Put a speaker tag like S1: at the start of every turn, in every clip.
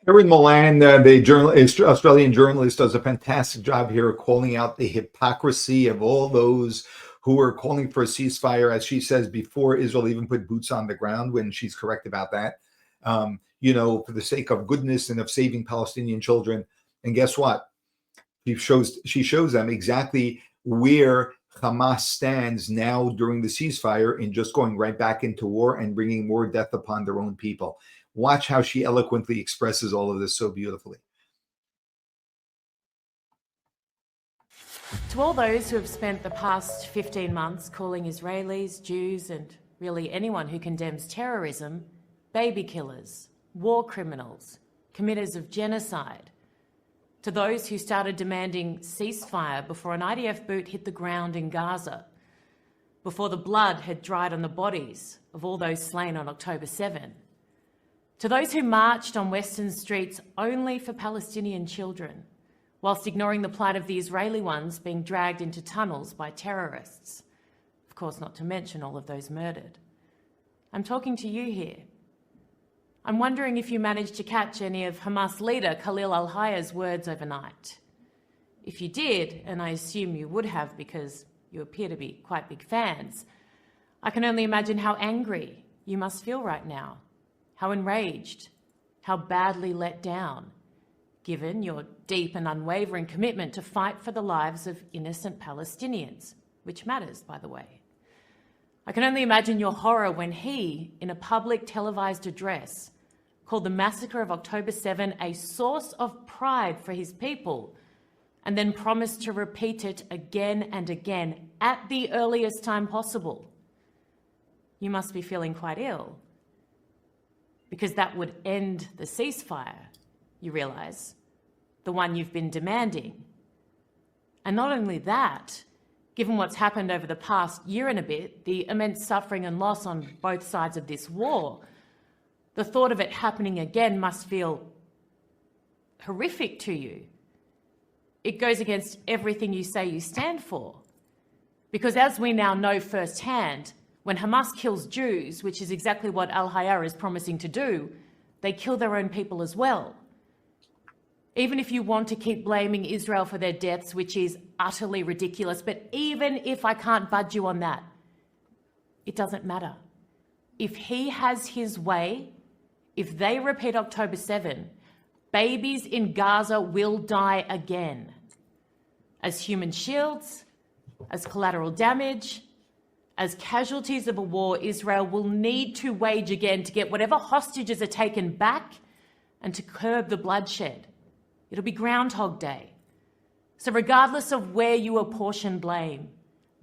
S1: Erin Molan, Australian journalist, does a fantastic job here of calling out the hypocrisy of all those who are calling for a ceasefire, as she says, before Israel even put boots on the ground, when she's correct about that, for the sake of goodness and of saving Palestinian children. And guess what? She shows them exactly where Hamas stands now during the ceasefire, in just going right back into war and bringing more death upon their own people. Watch how she eloquently expresses all of this so beautifully.
S2: To all those who have spent the past 15 months calling Israelis, Jews, and really anyone who condemns terrorism, baby killers, war criminals, committers of genocide, to those who started demanding ceasefire before an IDF boot hit the ground in Gaza, before the blood had dried on the bodies of all those slain on October 7, to those who marched on Western streets only for Palestinian children, whilst ignoring the plight of the Israeli ones being dragged into tunnels by terrorists, of course not to mention all of those murdered. I'm talking to you here. I'm wondering if you managed to catch any of Hamas leader Khalil al-Hayya's words overnight. If you did, and I assume you would have because you appear to be quite big fans, I can only imagine how angry you must feel right now, how enraged, how badly let down, given your deep and unwavering commitment to fight for the lives of innocent Palestinians, which matters, by the way. I can only imagine your horror when he, in a public televised address, called the massacre of October 7 a source of pride for his people, and then promised to repeat it again and again at the earliest time possible. You must be feeling quite ill, because that would end the ceasefire, you realise, the one you've been demanding. And not only that, given what's happened over the past year and a bit, the immense suffering and loss on both sides of this war, the thought of it happening again must feel horrific to you. It goes against everything you say you stand for. Because as we now know firsthand, when Hamas kills Jews, which is exactly what al-Hayya is promising to do, they kill their own people as well. Even if you want to keep blaming Israel for their deaths, which is utterly ridiculous, but even if I can't budge you on that, it doesn't matter. If he has his way, if they repeat October 7, babies in Gaza will die again. As human shields, as collateral damage, as casualties of a war Israel will need to wage again to get whatever hostages are taken back and to curb the bloodshed. It'll be Groundhog Day. So regardless of where you apportion blame,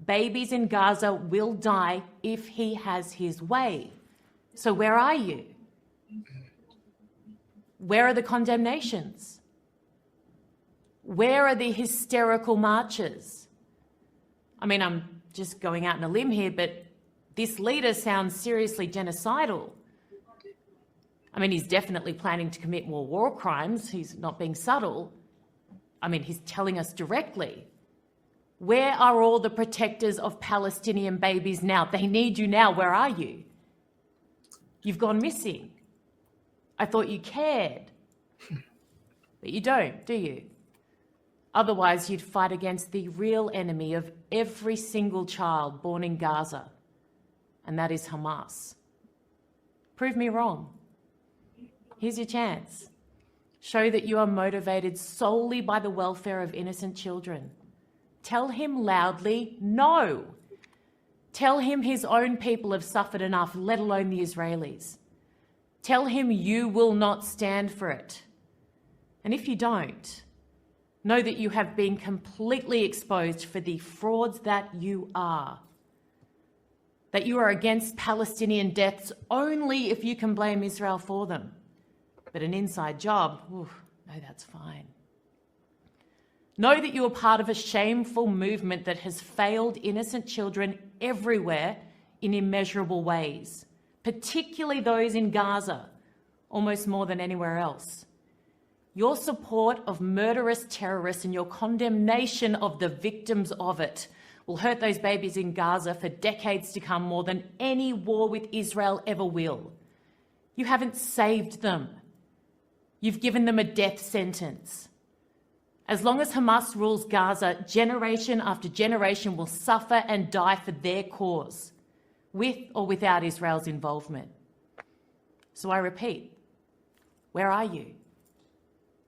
S2: babies in Gaza will die if he has his way. So where are you? Where are the condemnations? Where are the hysterical marches? I mean, I'm just going out on a limb here, but this leader sounds seriously genocidal. I mean, he's definitely planning to commit more war crimes. He's not being subtle. I mean, he's telling us directly. Where are all the protectors of Palestinian babies now? They need you now. Where are you? You've gone missing. I thought you cared. But you don't, do you? Otherwise, you'd fight against the real enemy of every single child born in Gaza, and that is Hamas. Prove me wrong. Here's your chance. Show that you are motivated solely by the welfare of innocent children. Tell him loudly, no. Tell him his own people have suffered enough, let alone the Israelis. Tell him you will not stand for it. And if you don't, know that you have been completely exposed for the frauds that you are. That you are against Palestinian deaths only if you can blame Israel for them. But an inside job, no, that's fine. Know that you are part of a shameful movement that has failed innocent children everywhere in immeasurable ways, particularly those in Gaza, almost more than anywhere else. Your support of murderous terrorists and your condemnation of the victims of it will hurt those babies in Gaza for decades to come more than any war with Israel ever will. You haven't saved them. You've given them a death sentence. As long as Hamas rules Gaza, generation after generation will suffer and die for their cause, with or without Israel's involvement. So I repeat, where are you?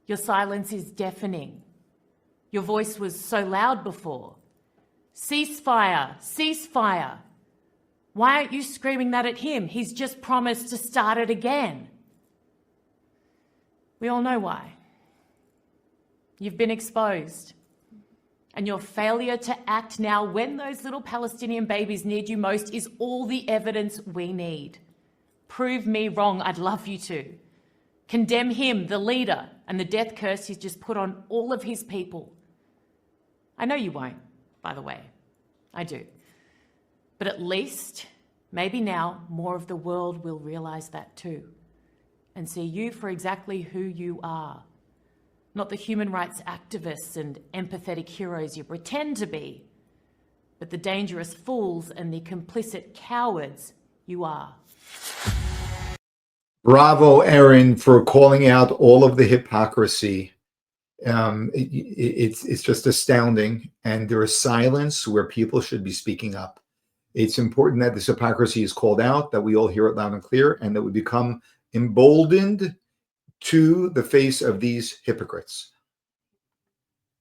S2: Your silence is deafening. Your voice was so loud before. Ceasefire, ceasefire. Why aren't you screaming that at him? He's just promised to start it again. We all know why. You've been exposed. And your failure to act now when those little Palestinian babies need you most is all the evidence we need. Prove me wrong, I'd love you to. Condemn him, the leader, and the death curse he's just put on all of his people. I know you won't, by the way. I do. But at least, maybe now, more of the world will realize that too, and see you for exactly who you are. Not the human rights activists and empathetic heroes you pretend to be, but the dangerous fools and the complicit cowards you are.
S1: Bravo, Erin, for calling out all of the hypocrisy. It's just astounding, and there is silence where people should be speaking up. It's important that this hypocrisy is called out, that we all hear it loud and clear, and that we become emboldened to the face of these hypocrites.